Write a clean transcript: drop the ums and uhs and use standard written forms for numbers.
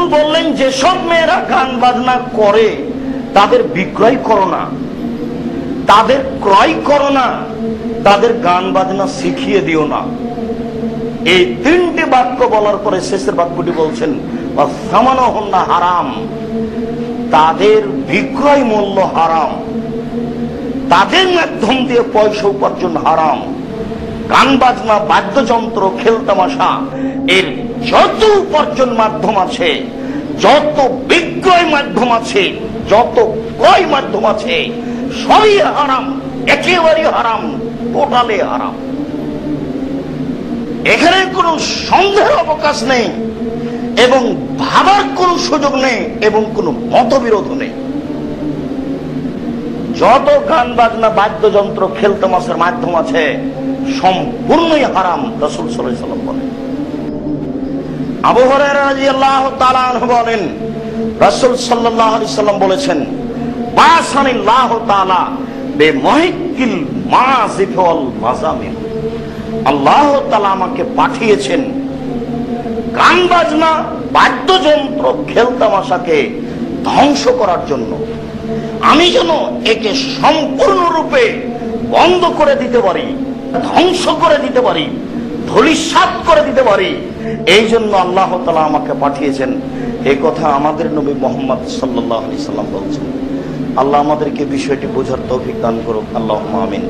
রাসূল বললেন, যেসব মেয়েরা গান বাজনা করে তাদের বিক্রয় করো না, তাদের ক্রয় করো না, তাদের গান বাজনা শিখিয়ে দিও না। এই তিনটি বাক্য বলার পরে শেষের বাক্যটি বলছেন, সামানহুন্না হারাম, তাদের বিক্রয় মূল্য হারাম, তাদের মাধ্যম দিয়ে পয়সা উপার্জন হারাম। গান বাজনা, বাদ্যযন্ত্র, খেলতামাশা এর যত উপার্জন মাধ্যম আছে, যত বিক্রয় মাধ্যম আছে, যত ক্রয় মাধ্যম আছে, সবই হারাম, একেবারে হারাম, টোটালি হারাম। এখানে কোন সন্দেহের অবকাশ নেই এবং ভাবার কোন সুযোগ নেই এবং কোন মতবিরোধ নেই। যত গান বাজনা, বাদ্যযন্ত্র, খেলতামাশার মাধ্যম আছে সম্পূর্ণই হারাম, রাসূল সাল্লাল্লাহু আলাইহি ওয়াসাল্লাম বলেন। আবু হুরায়রা রাদিয়াল্লাহু তাআলা আনহু বলেন, রাসূল সাল্লাল্লাহু আলাইহি ওয়াসাল্লাম বলেছেন, বাসানিল্লাহু তাআলা বিমুহিক্কিল মাযিফ ওয়াল মাযামির, আল্লাহ তাআলা আমাকে পাঠিয়েছেন গান বাজনা, বাদ্যযন্ত্র, খেলতামাশাকে ধ্বংস করার জন্য। আমি যেন একে সম্পূর্ণরূপে বন্ধ করে দিতে পারি, ধ্বংস করে দিতে পারি, ধূলিসাৎ করে দিতে পারি, এই জন্য আল্লাহ তাআলা আমাকে পাঠিয়েছেন। এই কথা আমাদের নবী মুহাম্মদ সাল্লাল্লাহু আলাইহি সাল্লাম বলছেন। আল্লাহ আমাদেরকে বিষয়টি বোঝার তৌফিক দান করুক, আল্লাহুম্মা আমিন।